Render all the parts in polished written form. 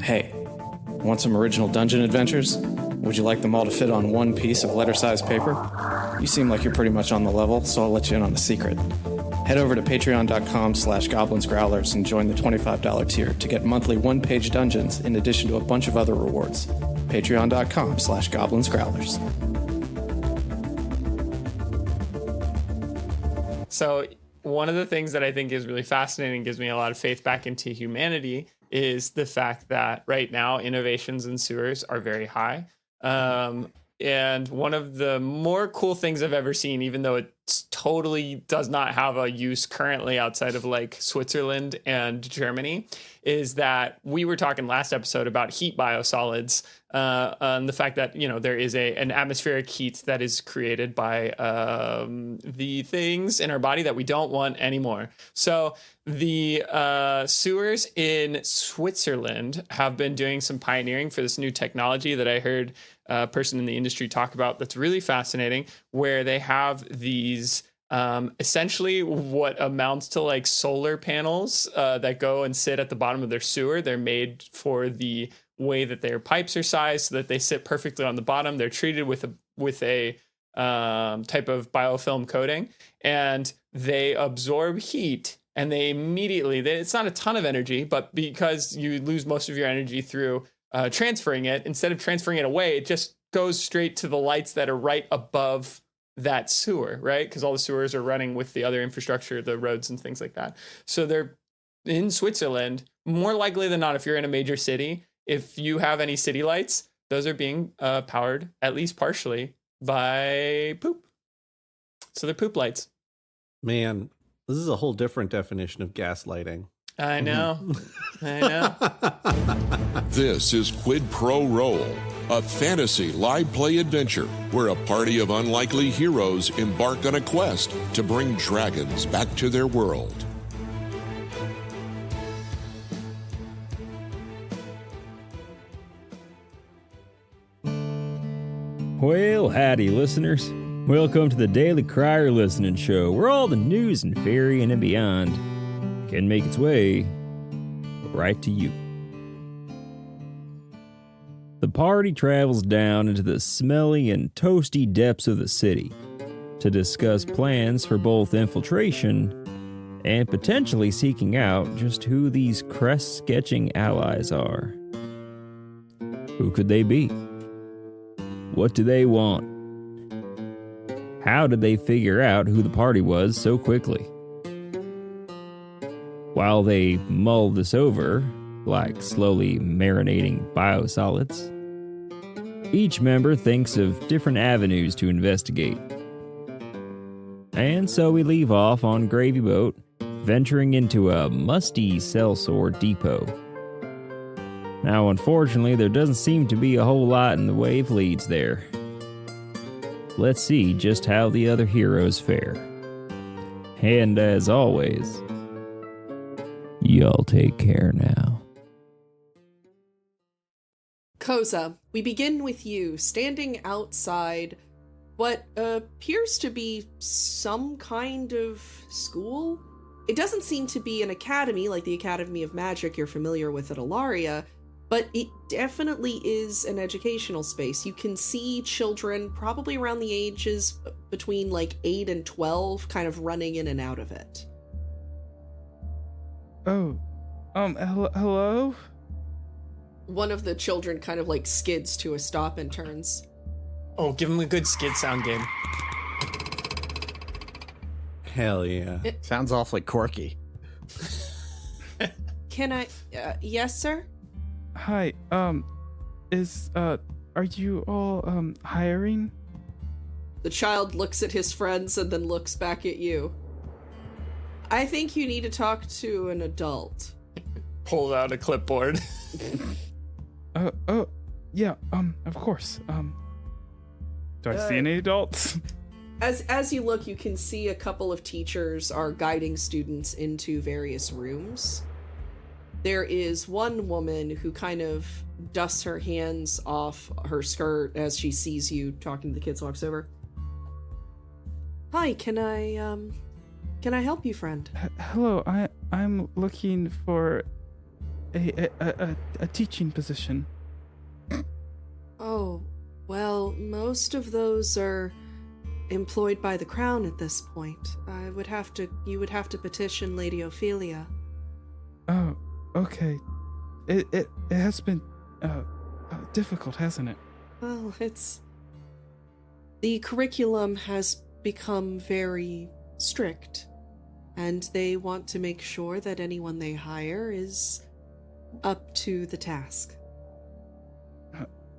Hey, want some original dungeon adventures? Would you like them all to fit on one piece of letter-sized paper? You seem like you're pretty much on the level, so I'll let you in on a secret. Head over to patreon.com/Goblins Growlers and join the $25 tier to get monthly one-page dungeons in addition to a bunch of other rewards. Patreon.com/Goblins Growlers. So one of the things that I think is really fascinating, gives me a lot of faith back into humanity, is the fact that right now innovations in sewers are very high. And one of the more cool things I've ever seen, even though it totally does not have a use currently outside of like Switzerland and Germany, is that we were talking last episode about heat biosolids, and the fact that, you know, there is an atmospheric heat that is created by the things in our body that we don't want anymore. So the sewers in Switzerland have been doing some pioneering for this new technology that I heard a person in the industry talk about that's really fascinating, where they have these essentially what amounts to like solar panels that go and sit at the bottom of their sewer. They're made for the way that their pipes are sized so that they sit perfectly on the bottom. They're treated with a type of biofilm coating, and they absorb heat. And they immediately, it's not a ton of energy, but because you lose most of your energy through transferring it, instead of transferring it away, it just goes straight to the lights that are right above that sewer, right? Because all the sewers are running with the other infrastructure, the roads and things like that. So they're in Switzerland, more likely than not, if you're in a major city, if you have any city lights, those are being powered, at least partially, by poop. So they're poop lights. Man, this is a whole different definition of gaslighting. I know. I know. This is Quid Pro Roll, a fantasy live play adventure where a party of unlikely heroes embark on a quest to bring dragons back to their world. Well, howdy, listeners. Welcome to the Daily Crier Listening Show, where all the news and fairy and beyond can make its way right to you. The party travels down into the smelly and toasty depths of the city to discuss plans for both infiltration and potentially seeking out just who these crest-sketching allies are. Who could they be? What do they want? How did they figure out who the party was so quickly? While they mull this over, like slowly marinating biosolids, each member thinks of different avenues to investigate. And so we leave off on Gravy Boat, venturing into a musty sellsword depot. Now, unfortunately, there doesn't seem to be a whole lot in the way of leads there. Let's see just how the other heroes fare. And as always, y'all take care now. Koza, we begin with you standing outside what appears to be some kind of school. It doesn't seem to be an academy like the Academy of Magic you're familiar with at Alaria, but it definitely is an educational space. You can see children probably around the ages between like 8 and 12 kind of running in and out of it. Oh, hello? One of the children kind of like skids to a stop and turns. Oh, give him a good skid sound game. Hell yeah. Sounds awfully quirky. Can I, yes, sir? Hi, are you all, hiring? The child looks at his friends and then looks back at you. I think you need to talk to an adult. Pull out a clipboard. Yeah, of course. Do I see any adults? As you look, you can see a couple of teachers are guiding students into various rooms. There is one woman who kind of dusts her hands off her skirt as she sees you talking to the kids, walks over. Hi, can I help you, friend? Hello, I'm looking for a teaching position. Oh, well, most of those are employed by the crown at this point. You would have to petition Lady Ophelia. Oh, okay. It has been difficult, hasn't it? Well, the curriculum has become very strict, and they want to make sure that anyone they hire is up to the task.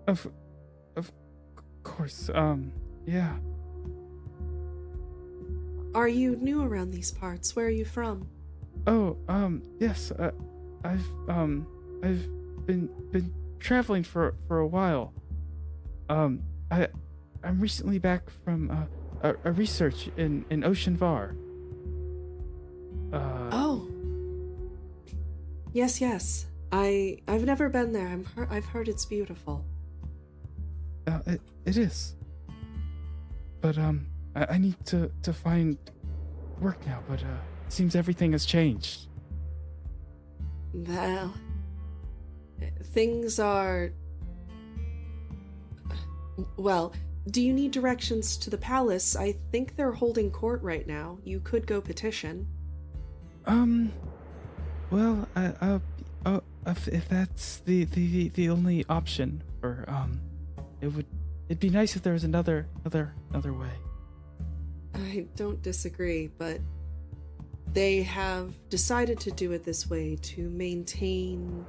Of course, yeah. Are you new around these parts? Where are you from? Oh, yes, I've been traveling for a while. I'm recently back from a research in Ocean Var. Oh. Yes. I've never been there. I've heard it's beautiful. It is. But I need to find work now, but it seems everything has changed. Well, things are... Well, do you need directions to the palace? I think they're holding court right now. You could go petition. Well, if that's the only option for, it'd be nice if there was another way. I don't disagree, but they have decided to do it this way to maintain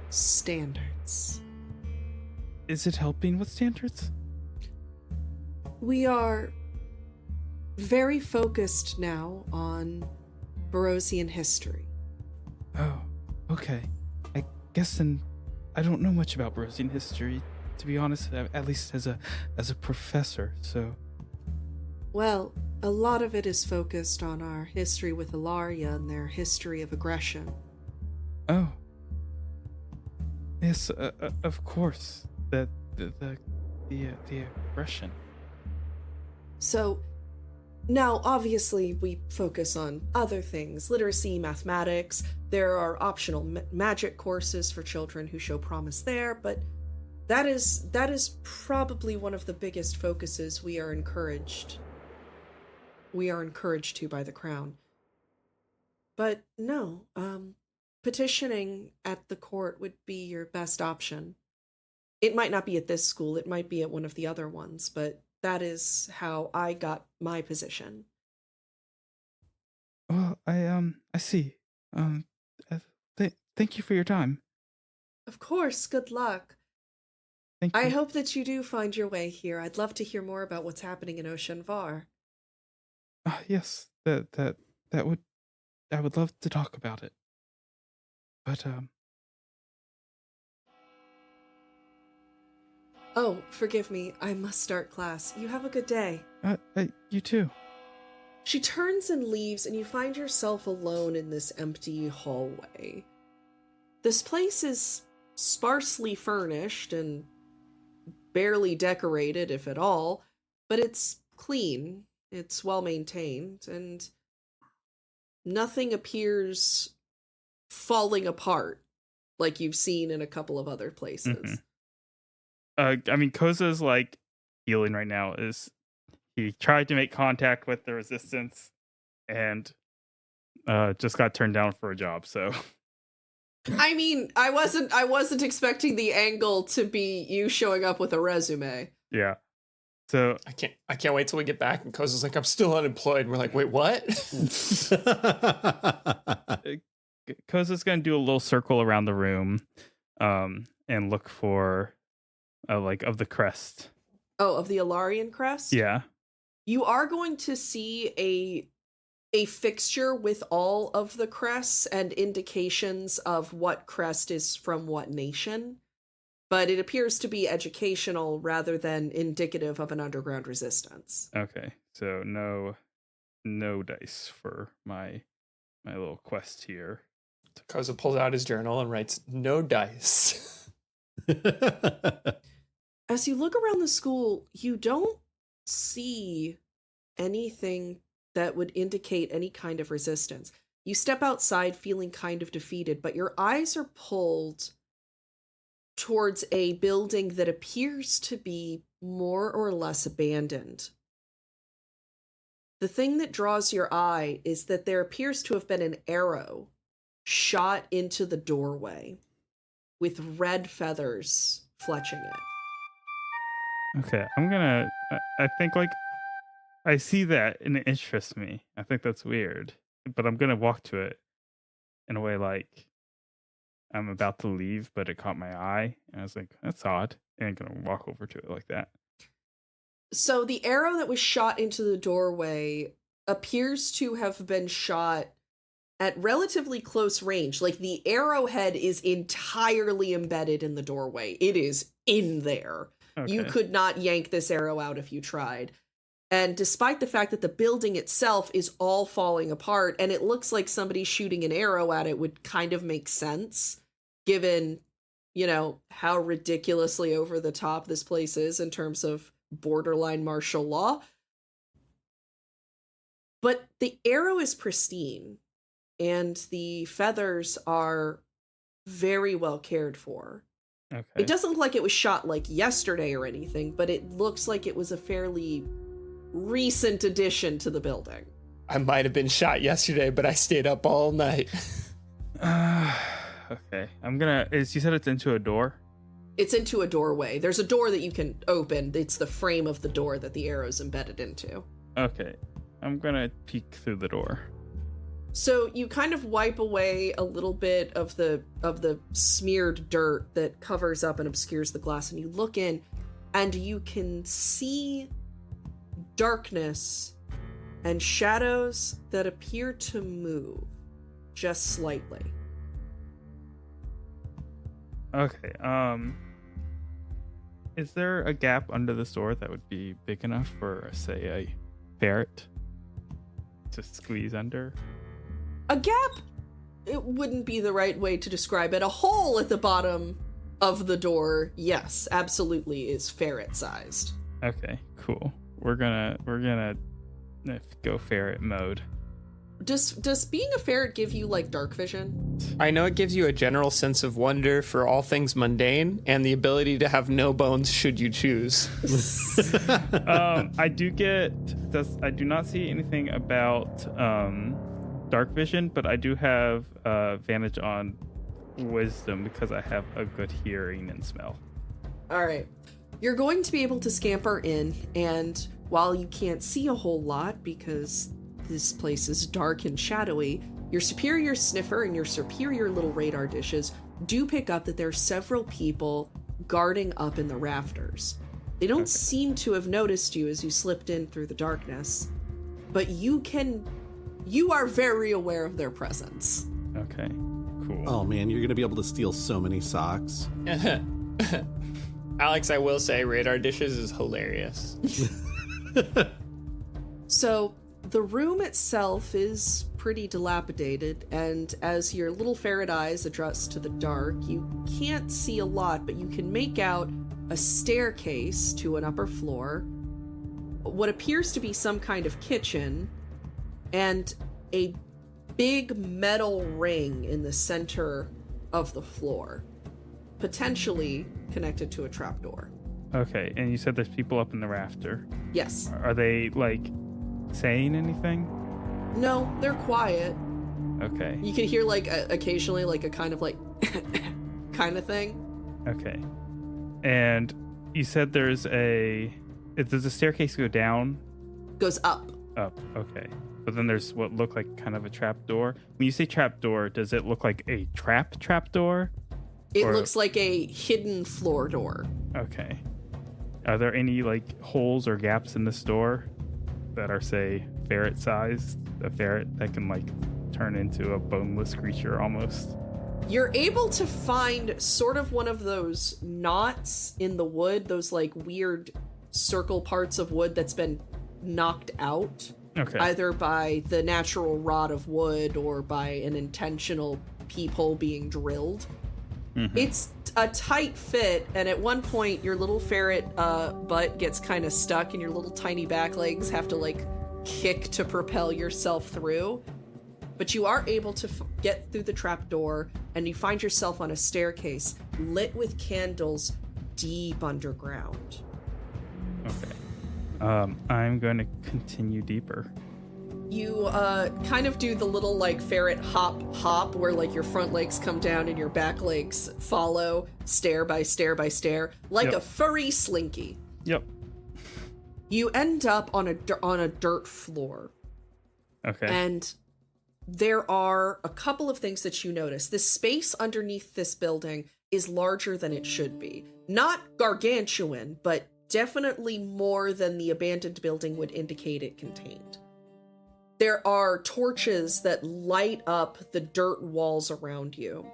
standards. Is it helping with standards? We are very focused now on Barosian history. Oh, okay. I guess then I don't know much about Barosian history, to be honest, at least as a professor, so... Well, a lot of it is focused on our history with Ilaria and their history of aggression. Oh. Yes, of course. The aggression. So, now obviously we focus on other things, literacy, mathematics. There are optional magic courses for children who show promise there, but that is probably one of the biggest focuses we are encouraged to by the crown. But no, petitioning at the court would be your best option. It might not be at this school, it might be at one of the other ones, but that is how I got my position. Well, I see. Thank you for your time. Of course, good luck. Thank you. I hope that you do find your way here. I'd love to hear more about what's happening in Ocean Var. Yes, I would love to talk about it. But, Oh, forgive me. I must start class. You have a good day. You too. She turns and leaves, and you find yourself alone in this empty hallway. This place is sparsely furnished and barely decorated, if at all, but it's clean, it's well maintained, and nothing appears falling apart like you've seen in a couple of other places. Mm-hmm. I mean, Koza's like healing right now. He tried to make contact with the resistance and just got turned down for a job. So, I mean, I wasn't expecting the angle to be you showing up with a resume. yeah. So I can't wait till we get back and Koza's like, I'm still unemployed. And we're like, wait, what? Koza's gonna do a little circle around the room, and look for, of the crest. Oh, of the Ilarian crest? Yeah. You are going to see a fixture with all of the crests and indications of what crest is from what nation, but it appears to be educational rather than indicative of an underground resistance. Okay. So no dice for my little quest here. Koza pulls out his journal and writes, no dice. As you look around the school, you don't see anything that would indicate any kind of resistance. You step outside feeling kind of defeated, but your eyes are pulled towards a building that appears to be more or less abandoned. The thing that draws your eye is that there appears to have been an arrow shot into the doorway with red feathers fletching it. Okay, I think, like, I see that and it interests me. I think that's weird. But I'm gonna walk to it in a way like I'm about to leave, but it caught my eye. And I was like, that's odd. And I'm gonna walk over to it like that. So the arrow that was shot into the doorway appears to have been shot at relatively close range. Like, the arrowhead is entirely embedded in the doorway. It is in there. Okay. You could not yank this arrow out if you tried. And despite the fact that the building itself is all falling apart, and it looks like somebody shooting an arrow at it would kind of make sense, given, you know, how ridiculously over the top this place is in terms of borderline martial law. But the arrow is pristine, and the feathers are very well cared for. Okay. It doesn't look like it was shot like yesterday or anything, but it looks like it was a fairly recent addition to the building. I might have been shot yesterday, but I stayed up all night. Okay. You said it's into a door? It's into a doorway. There's a door that you can open. It's the frame of the door that the arrow's embedded into. Okay. I'm gonna peek through the door. So you kind of wipe away a little bit of the smeared dirt that covers up and obscures the glass, and you look in, and you can see darkness and shadows that appear to move just slightly. Okay. Is there a gap under this door that would be big enough for, say, a ferret to squeeze under? A gap, it wouldn't be the right way to describe it. A hole at the bottom of the door, yes, absolutely is ferret-sized. Okay, cool. We're gonna go ferret mode. Does being a ferret give you, like, dark vision? I know it gives you a general sense of wonder for all things mundane and the ability to have no bones should you choose. I do not see anything about dark vision, but I do have advantage on wisdom because I have a good hearing and smell. All right. You're going to be able to scamper in, and while you can't see a whole lot because this place is dark and shadowy, your superior sniffer and your superior little radar dishes do pick up that there are several people guarding up in the rafters. They don't seem to have noticed you as you slipped in through the darkness, but you are very aware of their presence. Okay, cool. Oh man, you're gonna be able to steal so many socks. Alex, I will say radar dishes is hilarious. So the room itself is pretty dilapidated, and as your little ferret eyes adjust to the dark, you can't see a lot, but you can make out a staircase to an upper floor, what appears to be some kind of kitchen, and a big metal ring in the center of the floor, potentially connected to a trapdoor. Okay, and you said there's people up in the rafter. Yes. Are they, like, saying anything? No, they're quiet. Okay. You can hear, like, occasionally, like, a kind of, like, kind of thing. Okay. And you said does the staircase go down? Goes up. Up, okay. But then there's what looked like kind of a trap door. When you say trap door, does it look like a trap door? It looks like a hidden floor door. Okay. Are there any, like, holes or gaps in this door that are, say, ferret sized? A ferret that can, like, turn into a boneless creature almost? You're able to find sort of one of those knots in the wood, those, like, weird circle parts of wood that's been knocked out. Okay. Either by the natural rot of wood or by an intentional peephole being drilled. Mm-hmm. It's a tight fit, and at one point your little ferret butt gets kind of stuck and your little tiny back legs have to, like, kick to propel yourself through. but you are able to get through the trap door, and you find yourself on a staircase lit with candles deep underground. Okay. I'm going to continue deeper. You kind of do the little like ferret hop where like your front legs come down and your back legs follow stair by stair by stair like a furry slinky. Yep. You end up on a dirt floor. Okay. And there are a couple of things that you notice. The space underneath this building is larger than it should be. Not gargantuan, but definitely more than the abandoned building would indicate it contained. There are torches that light up the dirt walls around you.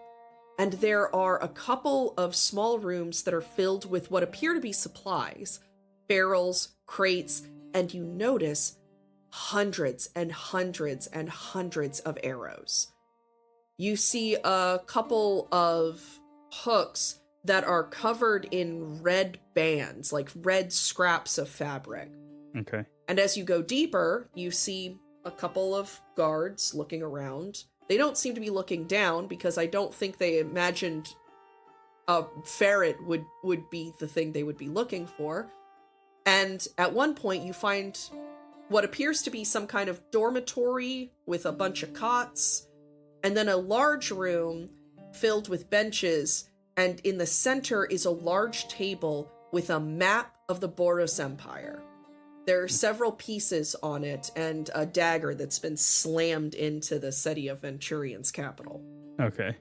And there are a couple of small rooms that are filled with what appear to be supplies, barrels, crates, and you notice hundreds and hundreds and hundreds of arrows. You see a couple of hooks that are covered in red bands, like red scraps of fabric. Okay. And as you go deeper, you see a couple of guards looking around. They don't seem to be looking down because I don't think they imagined a ferret would be the thing they would be looking for. And at one point you find what appears to be some kind of dormitory with a bunch of cots, and then a large room filled with benches, and in the center is a large table with a map of the Boros Empire. There are several pieces on it and a dagger that's been slammed into the city of Venturian's capital. Okay.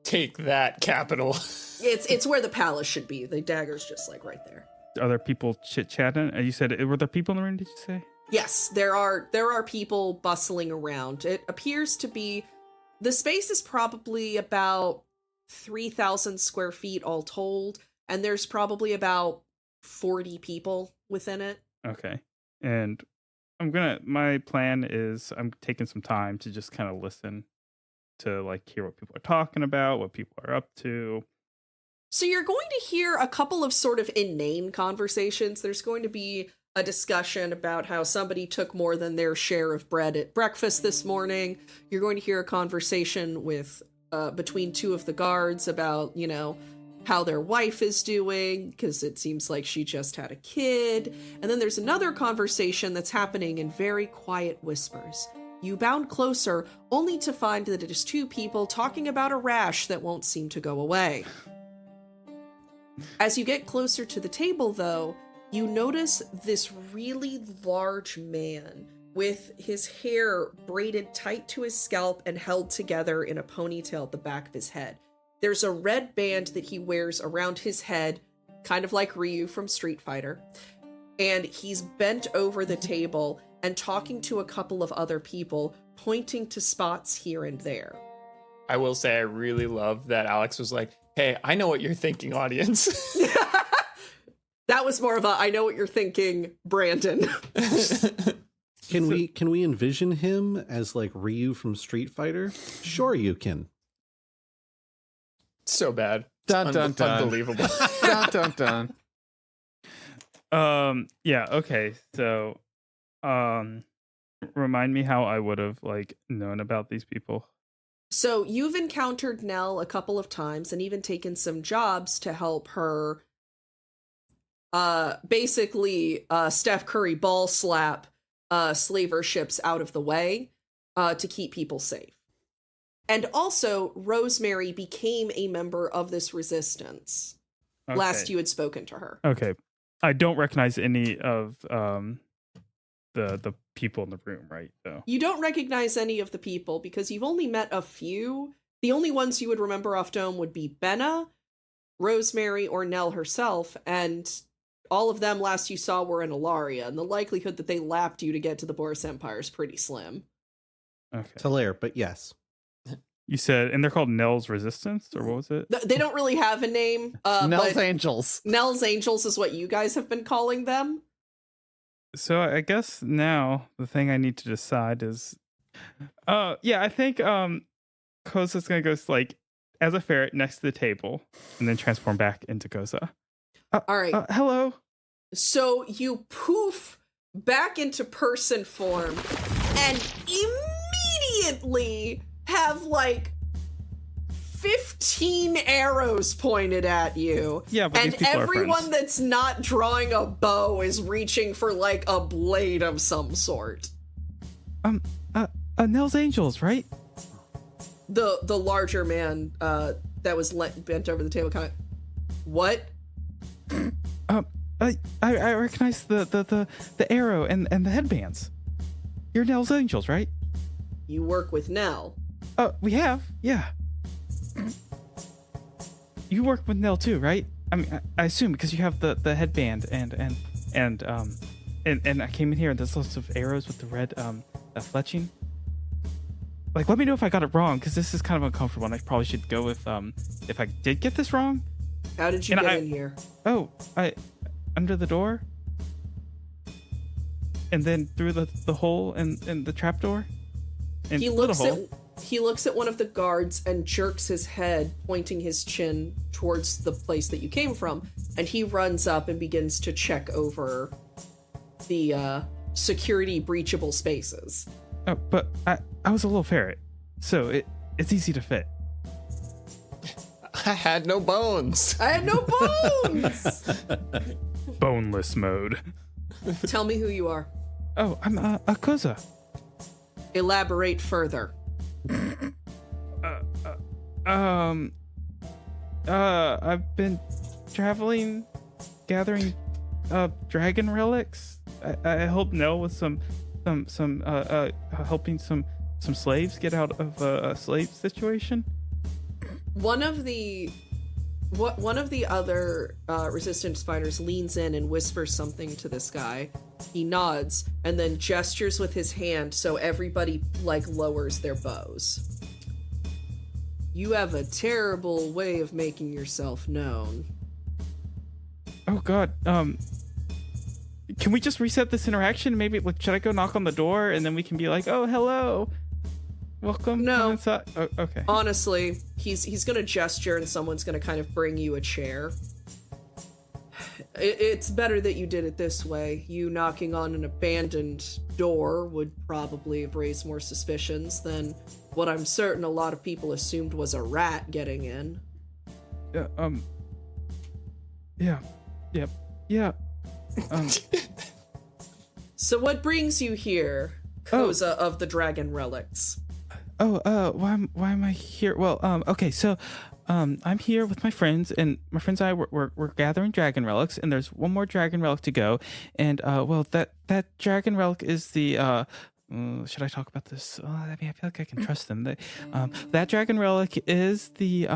Take that, capital. It's where the palace should be. The dagger's just like right there. Are there people chit-chatting? You said, were there people in the room, did you say? Yes, there are people bustling around. It appears to be, the space is probably about 3,000 square feet all told, and there's probably about 40 people within it. Okay. And my plan is I'm taking some time to just kind of listen to like hear what people are talking about, what people are up to. So you're going to hear a couple of sort of inane conversations. There's going to be a discussion about how somebody took more than their share of bread at breakfast this morning. You're going to hear a conversation with between two of the guards about, how their wife is doing, because it seems like she just had a kid. And then there's another conversation that's happening in very quiet whispers. You bound closer, only to find that it is two people talking about a rash that won't seem to go away. As you get closer to the table, though, you notice this really large man with his hair braided tight to his scalp and held together in a ponytail at the back of his head. There's a red band that he wears around his head, kind of like Ryu from Street Fighter. And he's bent over the table and talking to a couple of other people, pointing to spots here and there. I will say I really love that Alex was like, hey, I know what you're thinking, audience. That was more of a, I know what you're thinking, Brandon. Can we envision him as like Ryu from Street Fighter? Sure you can. So bad. Dun, dun, dun. Unbelievable. Dun, dun, dun. Yeah, okay. So remind me how I would have like known about these people. So you've encountered Nell a couple of times and even taken some jobs to help her basically Steph Curry ball slap slaver ships out of the way to keep people safe. And also, Rosemary became a member of this resistance. Okay. Last you had spoken to her. Okay. I don't recognize any of the people in the room, right? So You don't recognize any of the people because you've only met a few. The only ones you would remember off dome would be Benna, Rosemary, or Nell herself, and all of them last you saw were in Ilaria, and the likelihood that they lapped you to get to the Boros Empire is pretty slim. okay. Talair, but yes. You said, and they're called Nell's Resistance, or what was it? They don't really have a name. Nell's but Angels. Nell's Angels is what you guys have been calling them. So I guess now the thing I need to decide is, I think Koza's gonna go like as a ferret next to the table, and then transform back into Koza. All right. Hello. So you poof back into person form, and immediately have like 15 arrows pointed at you. Yeah, but and these people are everyone friends. that's not drawing a bow is reaching for like a blade of some sort. Nell's Angels, right? The larger man that was bent over the table kind of, what? I recognize the arrow and the headbands. You're Nell's Angels, right? You work with Nell. We have, yeah. You work with Nell too, right? I mean, I assume because you have the headband and I came in here and there's lots of arrows with the red fletching. Like, let me know if I got it wrong, because this is kind of uncomfortable, and I probably should go with if I did get this wrong. How did you get in here? Oh, I under the door, and then through the hole in the trapdoor. He looks at one of the guards and jerks his head, pointing his chin towards the place that you came from, and he runs up and begins to check over the security breachable spaces. Oh, but I was a little ferret, so it's easy to fit. I had no bones. I had no bones! Boneless mode. Tell me who you are. Oh, I'm a Koza. Elaborate further. I've been traveling, gathering dragon relics. I helped Nell with some helping some slaves get out of a slave situation. One of the other resistance fighters leans in and whispers something to this guy. He nods and then gestures with his hand so everybody like lowers their bows. You have a terrible way of making yourself known. Oh God. Can we just reset this interaction? Maybe should I go knock on the door and then we can be like, "Oh, hello, welcome." No. Come inside. Oh, okay. Honestly, he's gonna gesture and someone's gonna kind of bring you a chair. It's better that you did it this way. You knocking on an abandoned door would probably have raised more suspicions than what I'm certain a lot of people assumed was a rat getting in. Yeah. Yeah. Yep. Yeah. So what brings you here, Koza of the Dragon Relics? Why am I here? Well, okay, so I'm here with my friends, and my friends and I we're gathering dragon relics, and there's one more dragon relic to go, and well, that dragon relic is the should I talk about this? I mean, I feel like I can trust them. That dragon relic is the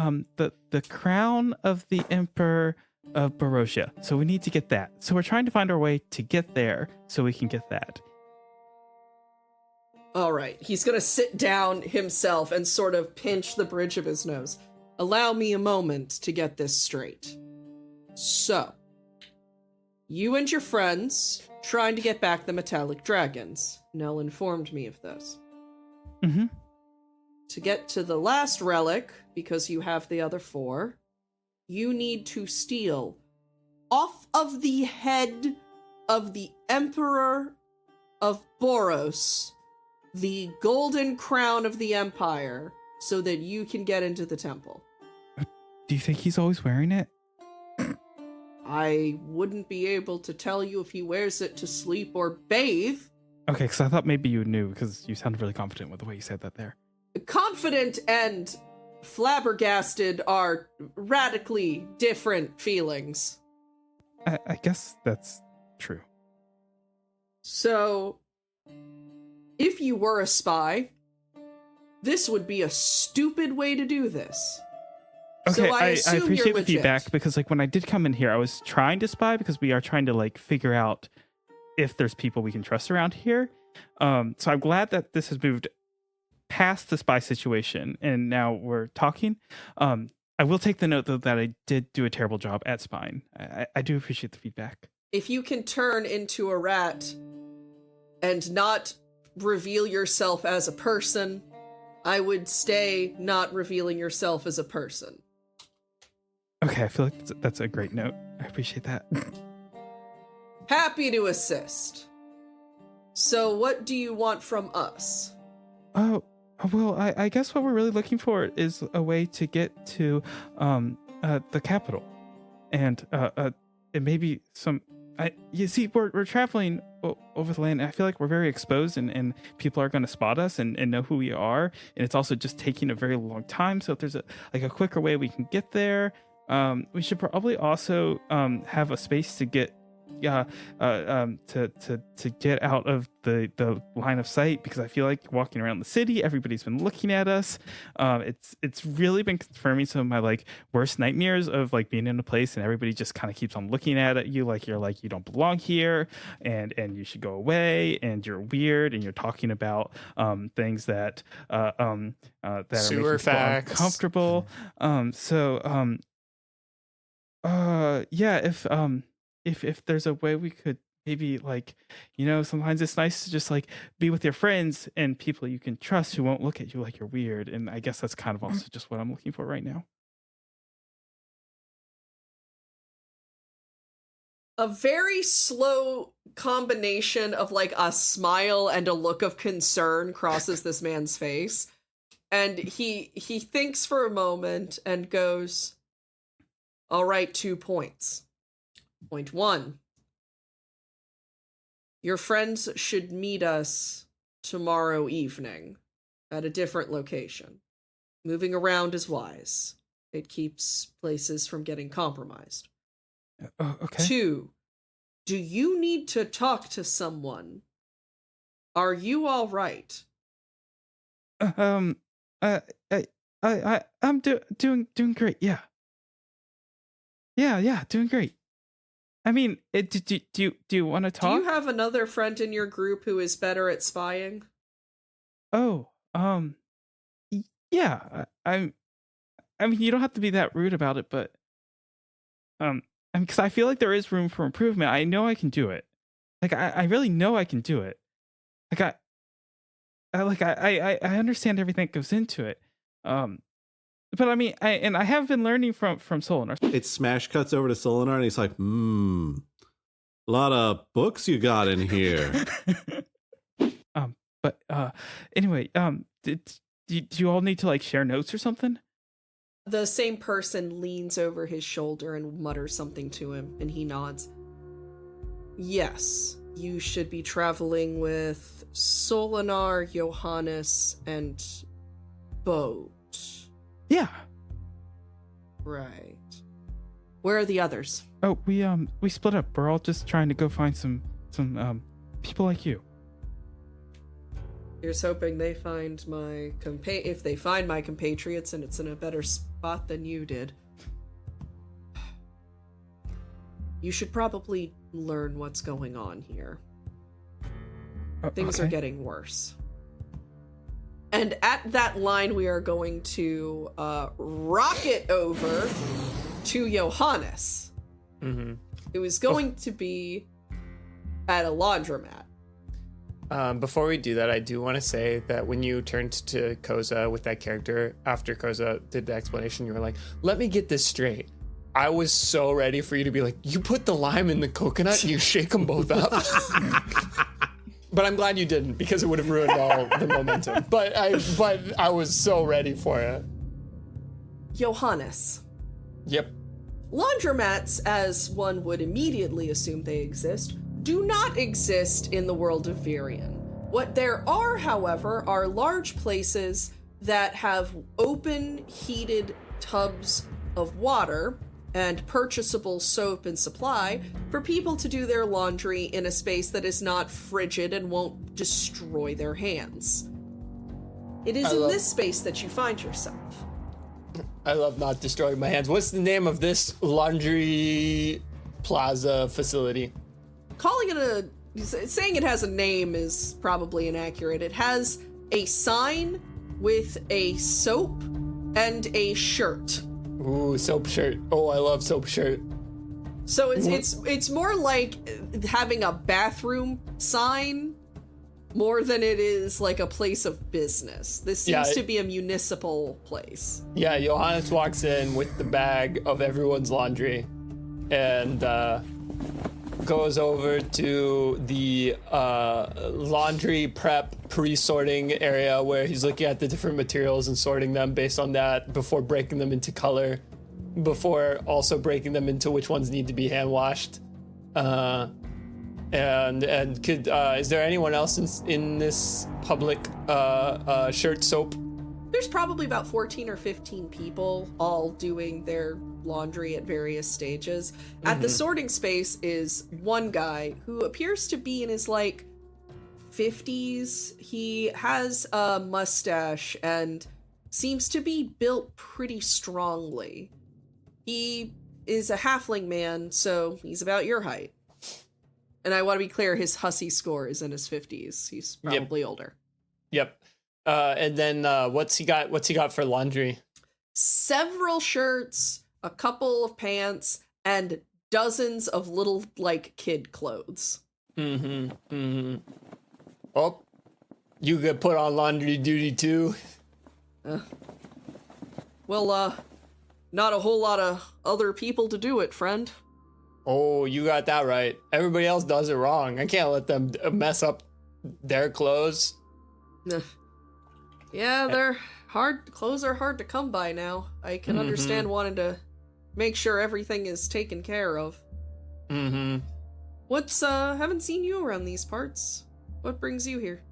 crown of the Emperor of Babushka. So we need to get that. So we're trying to find our way to get there so we can get that. All right, he's gonna sit down himself and sort of pinch the bridge of his nose. Allow me a moment to get this straight. So, you and your friends trying to get back the metallic dragons. Nell informed me of this. Mm-hmm. To get to the last relic, because you have the other 4, you need to steal off of the head of the Emperor of Boros the golden crown of the Empire so that you can get into the temple. Do you think he's always wearing it? I wouldn't be able to tell you if he wears it to sleep or bathe. Okay, because I thought maybe you knew, because you sounded really confident with the way you said that there. Confident and flabbergasted are radically different feelings. I guess that's true. So, if you were a spy, this would be a stupid way to do this. Okay, So I assume appreciate you're the legit. feedback, because like when I did come in here, I was trying to spy because we are trying to like figure out if there's people we can trust around here. So I'm glad that this has moved past the spy situation and now we're talking. I will take the note though that I did do a terrible job at spying. I do appreciate the feedback. If you can turn into a rat and not reveal yourself as a person, I would stay not revealing yourself as a person. Okay, I feel like that's a great note. I appreciate that. Happy to assist. So what do you want from us? Oh, Well, I guess what we're really looking for is a way to get to the capital, and maybe some. You see, we're traveling over the land. And I feel like we're very exposed, and people are going to spot us and know who we are. And it's also just taking a very long time. So if there's a quicker way we can get there, we should probably also have a space to get to get out of the line of sight, because I feel like walking around the city, everybody's been looking at us. It's really been confirming some of my like worst nightmares of like being in a place and everybody just kind of keeps on looking at you like you're like you don't belong here and you should go away and you're weird and you're talking about things that that are Sewer making people facts. uncomfortable. If there's a way we could maybe like, sometimes it's nice to just like be with your friends and people you can trust who won't look at you like you're weird. And I guess that's kind of also just what I'm looking for right now. A very slow combination of like a smile and a look of concern crosses this man's face. And he thinks for a moment and goes, all right, 2 points. Point 1. Your friends should meet us tomorrow evening at a different location. Moving around is wise. It keeps places from getting compromised. Okay. 2. Do you need to talk to someone? Are you all right? I'm doing great. Yeah, doing great. I mean, do you want to talk? Do you have another friend in your group who is better at spying? Oh, yeah. I mean, you don't have to be that rude about it, but because I feel like there is room for improvement. I know I can do it. Like, I really know I can do it. Like, I understand everything that goes into it. But I mean, I have been learning from Solinar. It smash cuts over to Solinar and he's like, a lot of books you got in here. But anyway, do you all need to like share notes or something? The same person leans over his shoulder and mutters something to him, and he nods. Yes, you should be traveling with Solinar, Johannes, and Boat. Yeah. Right. Where are the others? Oh, we split up. We're all just trying to go find some people like you. Here's hoping they find if they find my compatriots and it's in a better spot than you did. You should probably learn what's going on here. Things are getting worse. And at that line, we are going to rocket over to Johannes, who is going to be at a laundromat. Before we do that, I do want to say that when you turned to Koza with that character, after Koza did the explanation, you were like, let me get this straight. I was so ready for you to be like, you put the lime in the coconut and you shake them both up. But I'm glad you didn't, because it would have ruined all the momentum. But I was so ready for it. Johannes. Yep. Laundromats, as one would immediately assume they exist, do not exist in the world of Virion. What there are, however, are large places that have open, heated tubs of water and purchasable soap and supply for people to do their laundry in a space that is not frigid and won't destroy their hands. It is in this space that you find yourself. I love not destroying my hands. What's the name of this laundry plaza facility? Saying it has a name is probably inaccurate. It has a sign with a soap and a shirt. Ooh, soap shirt. Oh, I love soap shirt. So it's more like having a bathroom sign more than it is like a place of business. This seems to be a municipal place. Yeah, Johannes walks in with the bag of everyone's laundry, and goes over to the laundry prep pre-sorting area where he's looking at the different materials and sorting them based on that before breaking them into color, before also breaking them into which ones need to be hand washed. And could is there anyone else in this public shirt soap? There's probably about 14 or 15 people all doing their laundry at various stages. At the sorting space is one guy who appears to be in his like 50s. He has a mustache and seems to be built pretty strongly. He is a halfling man, so he's about your height. And I want to be clear, his hussy score is in his 50s. He's probably older. Yep. And then what's he got for laundry? Several shirts, a couple of pants, and dozens of little, like, kid clothes. Oh, you could put on laundry duty too? Well, not a whole lot of other people to do it, friend. Oh, you got that right. Everybody else does it wrong. I can't let them mess up their clothes. Yeah, they're hard. Clothes are hard to come by now. I can understand wanting to make sure everything is taken care of. What's, haven't seen you around these parts. What brings you here?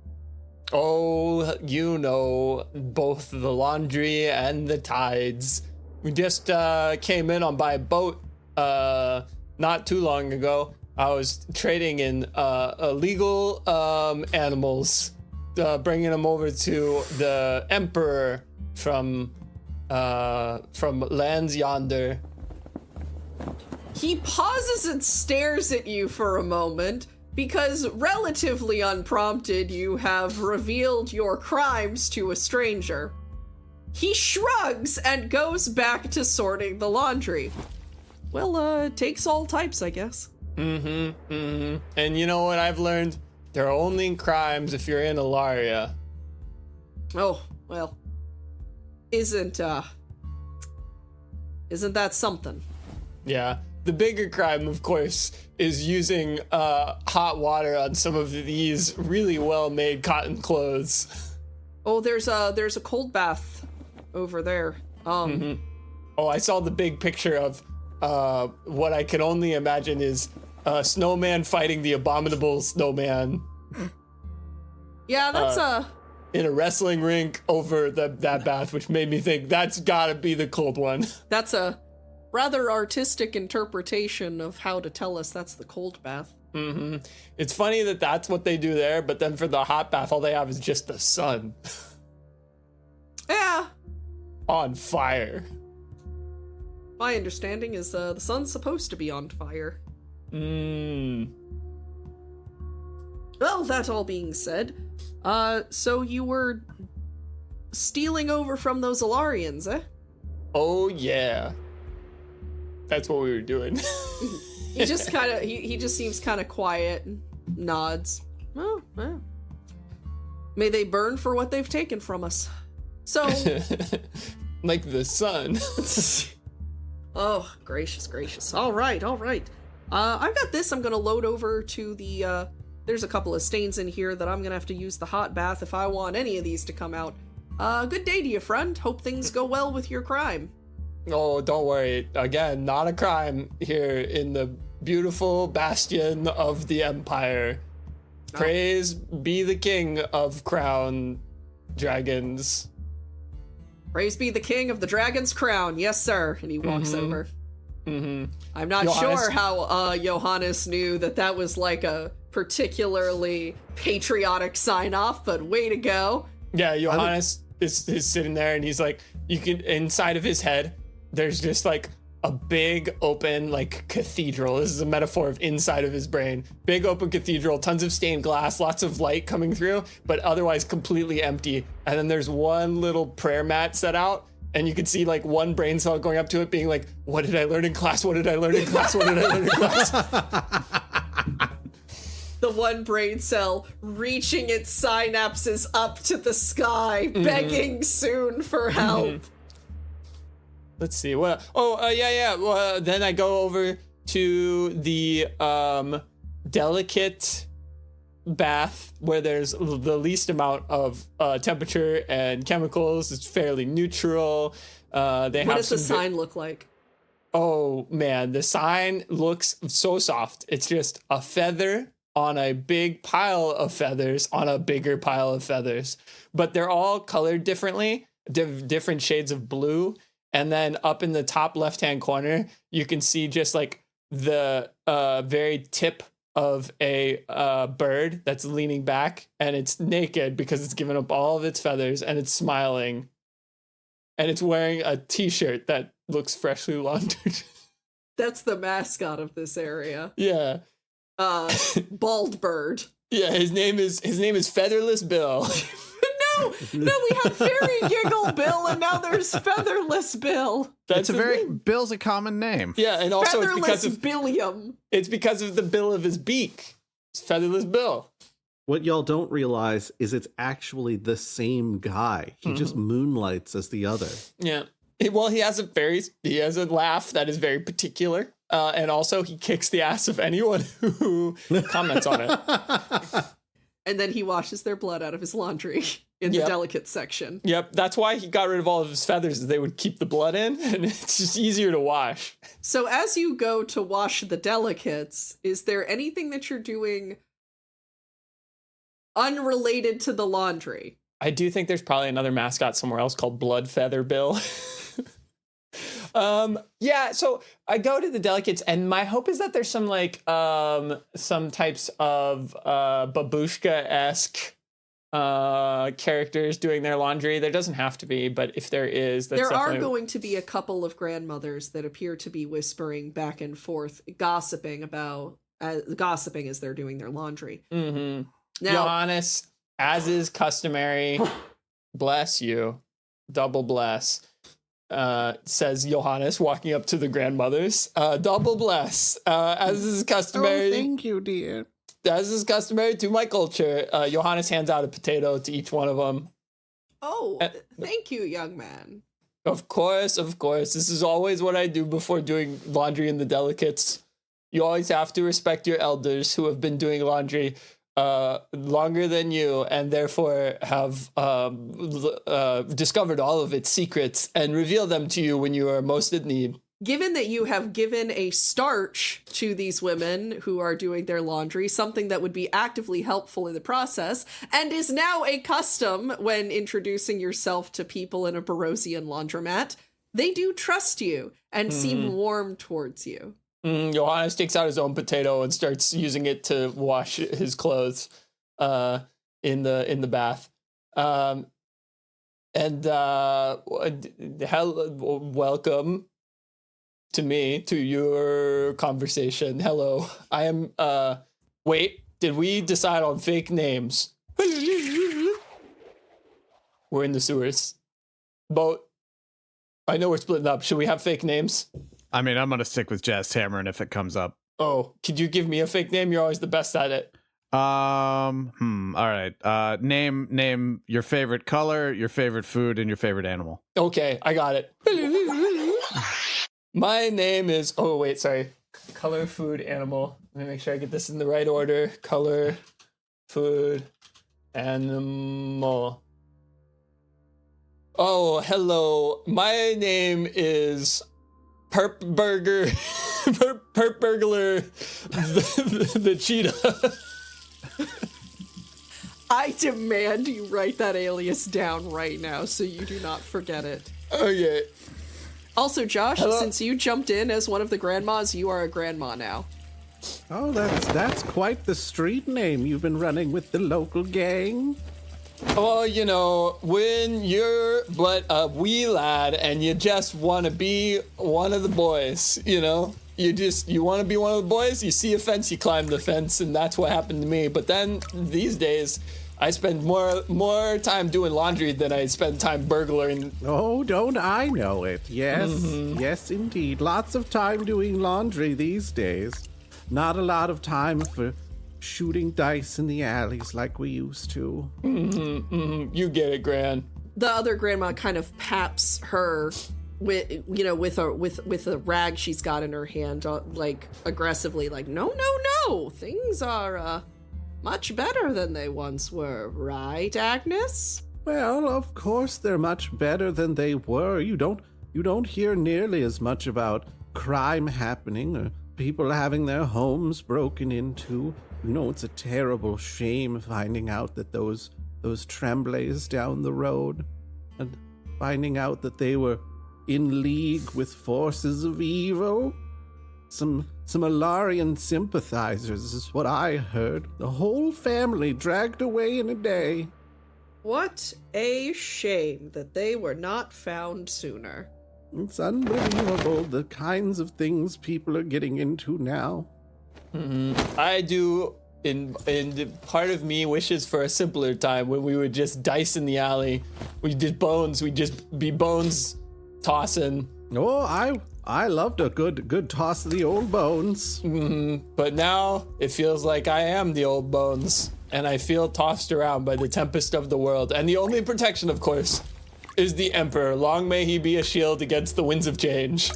Oh, you know, both the laundry and the tides. We just came in on by boat not too long ago. I was trading in illegal animals, bringing them over to the emperor from lands yonder. He pauses and stares at you for a moment, because relatively unprompted, you have revealed your crimes to a stranger. He shrugs and goes back to sorting the laundry. Well, it takes all types, I guess. And you know what I've learned? There are only crimes if you're in Alaria. Oh, well. Isn't that something? Yeah. The bigger crime, of course, is using hot water on some of these really well-made cotton clothes. Oh, there's a cold bath over there. Oh, I saw the big picture of what I can only imagine is a snowman fighting the abominable snowman. Yeah, that's in a wrestling rink over that bath, which made me think that's gotta be the cold one. That's a rather artistic interpretation of how to tell us that's the cold bath. It's funny that that's what they do there, but then for the hot bath, all they have is just the sun. Yeah. On fire. My understanding is the sun's supposed to be on fire. Well, that all being said, so you were stealing over from those Alarians, eh? Oh, yeah. That's what we were doing. He just kind of, he just seems kind of quiet and nods. Oh, well. May they burn for what they've taken from us. So... like the sun. Oh, gracious, gracious. All right. I've got this I'm going to load over to the, there's a couple of stains in here that I'm going to have to use the hot bath if I want any of these to come out. Good day to you, friend. Hope things go well with your crime. Oh, don't worry. Again, not a crime here in the beautiful bastion of the Empire. Praise be the king of crown dragons. Praise be the king of the dragon's crown. Yes, sir. And he walks over. I'm not sure how Johannes knew that was like a particularly patriotic sign-off, but way to go. Yeah, Johannes is sitting there and he's like, you can, inside of his head, there's just like a big open like cathedral. This is a metaphor of inside of his brain. Big open cathedral, tons of stained glass, lots of light coming through, but otherwise completely empty. And then there's one little prayer mat set out, and you can see like one brain cell going up to it being like, what did I learn in class? What did I learn in class? What did I learn in class? The one brain cell reaching its synapses up to the sky, begging soon for help. Let's see. Well, then I go over to the delicate bath where there's the least amount of temperature and chemicals. It's fairly neutral. What does the sign look like? Oh man, the sign looks so soft. It's just a feather on a big pile of feathers on a bigger pile of feathers, but they're all colored differently, different shades of blue. And then up in the top left-hand corner, you can see just like the very tip of a bird that's leaning back, and it's naked because it's given up all of its feathers, and it's smiling, and it's wearing a t-shirt that looks freshly laundered. That's the mascot of this area. Yeah. Bald bird. Yeah, his name is Featherless Bill. No, we had Fairy Giggle Bill, and now there's Featherless Bill. It's Bill's a common name. Yeah, and also Featherless Billiam. It's because of the bill of his beak. It's Featherless Bill. What y'all don't realize is it's actually the same guy. He just moonlights as the other. Yeah. Well, he has a laugh that is very particular. And also he kicks the ass of anyone who comments on it. And then he washes their blood out of his laundry in the delicate section. Yep, that's why he got rid of all of his feathers, is they would keep the blood in, and it's just easier to wash. So as you go to wash the delicates, is there anything that you're doing unrelated to the laundry? I do think there's probably another mascot somewhere else called Blood Feather Bill. Yeah, so I go to the delicates, and my hope is that there's some like some types of Babushka-esque characters doing their laundry. There doesn't have to be, but if there is, that's there are going to be a couple of grandmothers that appear to be whispering back and forth, gossiping as they're doing their laundry. Mm-hmm. Now, Johannes, as is customary, bless you, double bless. Says Johannes, walking up to the grandmothers. Double bless. As is customary. Oh, thank you, dear. As is customary to my culture, Johannes hands out a potato to each one of them. Oh, thank you, young man. Of course. This is always what I do before doing laundry in the delicates. You always have to respect your elders who have been doing laundry longer than you, and therefore have discovered all of its secrets and reveal them to you when you are most in need. Given that you have given a starch to these women who are doing their laundry, something that would be actively helpful in the process, and is now a custom when introducing yourself to people in a Barosian laundromat, they do trust you and seem warm towards you. Johannes takes out his own potato and starts using it to wash his clothes in the bath. Welcome to your conversation. Hello. I am wait, did we decide on fake names? We're in the sewers. Boat. I know we're splitting up. Should we have fake names? I mean, I'm gonna stick with Jazz Hammering if it comes up. Oh, could you give me a fake name? You're always the best at it. All right. Name your favorite color, your favorite food, and your favorite animal. Okay, I got it. My name is color, food, animal. Let me make sure I get this in the right order. Color, food, animal. Oh, hello. My name is Perp Burglar, the cheetah. I demand you write that alias down right now so you do not forget it. Okay. Also, Josh, Hello? since you jumped in as one of the grandmas, you are a grandma now. Oh, that's quite the street name you've been running with the local gang. Well, you know, when you're but a wee lad and you just want to be one of the boys, you know, you want to be one of the boys, you see a fence, you climb the fence, and that's what happened to me. But then these days, I spend more time doing laundry than I spend time burglaring. Oh, don't I know it? Yes, yes, indeed. Lots of time doing laundry these days. Not a lot of time for shooting dice in the alleys like we used to. You get it, Gran. The other grandma kind of paps her with a rag she's got in her hand, like aggressively, like, no, things are much better than they once were, right, Agnes? Well, of course they're much better than they were. You don't hear nearly as much about crime happening or people having their homes broken into. You know, it's a terrible shame finding out that those Tremblays down the road, and finding out that they were in league with forces of evil. Some Alarian sympathizers is what I heard. The whole family dragged away in a day. What a shame that they were not found sooner. It's unbelievable the kinds of things people are getting into now. I do, in part of me wishes for a simpler time when we would just dice in the alley. We'd just be bones tossing. Oh, I loved a good toss of the old bones. But now it feels like I am the old bones, and I feel tossed around by the tempest of the world. And the only protection, of course, is the Emperor. Long may he be a shield against the winds of change.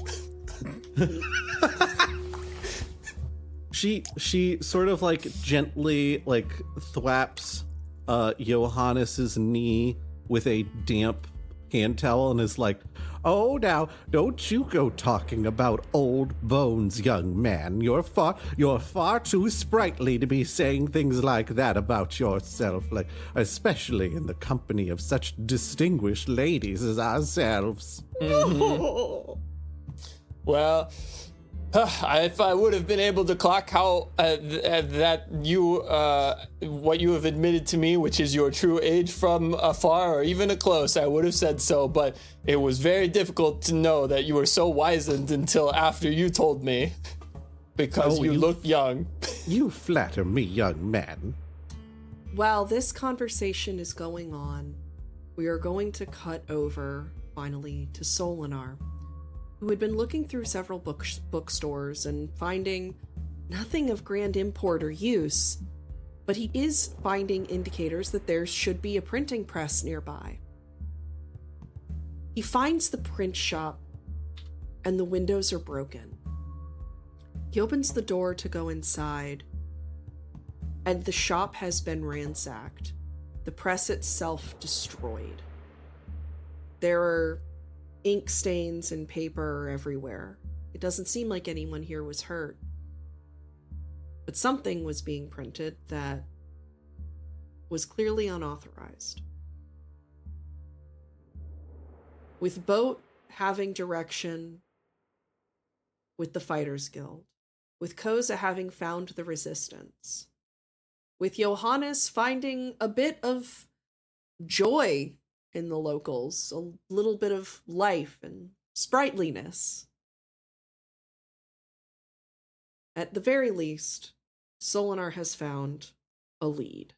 She sort of like gently like thwaps Johannes's knee with a damp hand towel and is like, "Oh, now don't you go talking about old bones, young man. You're far too sprightly to be saying things like that about yourself, like especially in the company of such distinguished ladies as ourselves." Well, if I would have been able to clock how that you what you have admitted to me, which is your true age from afar or even a close, I would have said so. But it was very difficult to know that you were so wizened until after you told me, because you look young. You flatter me, young man. While this conversation is going on, we are going to cut over finally to Solinar, who had been looking through several bookstores and finding nothing of grand import or use, but he is finding indicators that there should be a printing press nearby. He finds the print shop, and the windows are broken. He opens the door to go inside, and the shop has been ransacked, the press itself destroyed. There are ink stains and paper everywhere. It doesn't seem like anyone here was hurt. But something was being printed that was clearly unauthorized. With Boat having direction with the Fighters Guild, with Koza having found the resistance, with Johannes finding a bit of joy in the locals, a little bit of life and sprightliness. At the very least, Solinar has found a lead.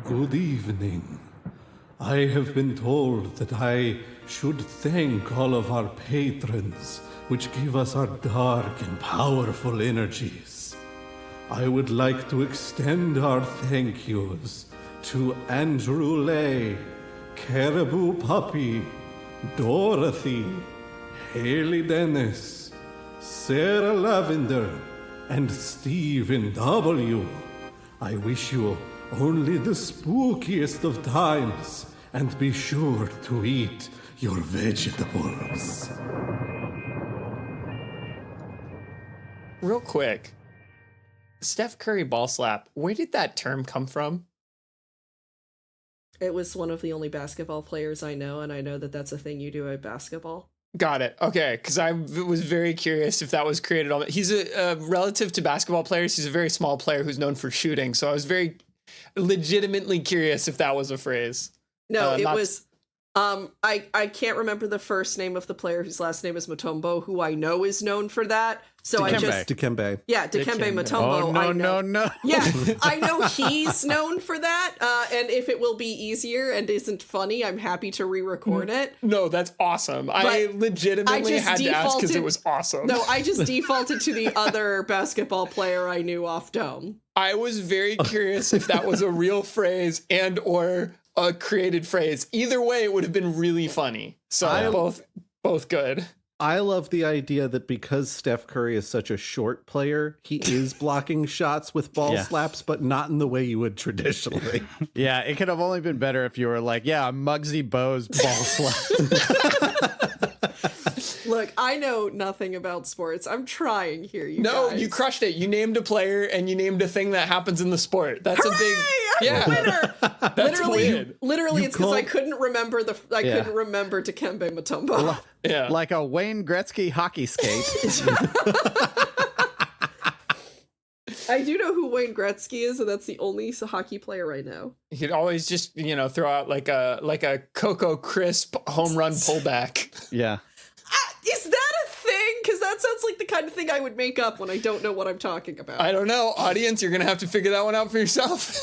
Good evening. I have been told that I should thank all of our patrons, which give us our dark and powerful energies. I would like to extend our thank yous to Andrew Lay, Caribou Puppy, Dorothy, Haley Dennis, Sarah Lavender, and Stephen W. I wish you only the spookiest of times, and be sure to eat your vegetables. Real quick, Steph Curry ball slap, where did that term come from? It was one of the only basketball players I know, and I know that that's a thing you do at basketball. Got it. Okay, because I was very curious if that was created on. He's a relative to basketball players. He's a very small player who's known for shooting. So I was very legitimately curious if that was a phrase. No, it not- was. I can't remember the first name of the player whose last name is Matombo, who I know is known for that. So I just Dikembe. yeah, Dikembe Dikembe. Matombo. Oh no I know. no no! Yeah, I know he's known for that. And if it will be easier and isn't funny, I'm happy to re-record it. No, that's awesome. I But legitimately I just had to ask because it defaulted- was awesome. No, I just defaulted to the other basketball player I knew off dome. I was very curious if that was a real phrase and or a created phrase. Either way, it would have been really funny. So both good. I love the idea that because Steph Curry is such a short player, he is blocking shots with ball Yeah. slaps, but not in the way you would traditionally. Yeah, it could have only been better if you were like, yeah, Muggsy Bogues ball slap. Look, I know nothing about sports. I'm trying here, you No, guys. you crushed it. You named a player and you named a thing that happens in the sport. That's a big I'm a winner. That's a win. Literally, You it's because I called- couldn't remember couldn't remember Dikembe Mutombo. Yeah. Like a Wayne Gretzky hockey skate. I do know who Wayne Gretzky is, and that's the only hockey player I know. You could always just, throw out like a Coco Crisp home run pullback. Yeah. Is that a thing? Because that sounds like the kind of thing I would make up when I don't know what I'm talking about. I don't know. Audience, you're going to have to figure that one out for yourself.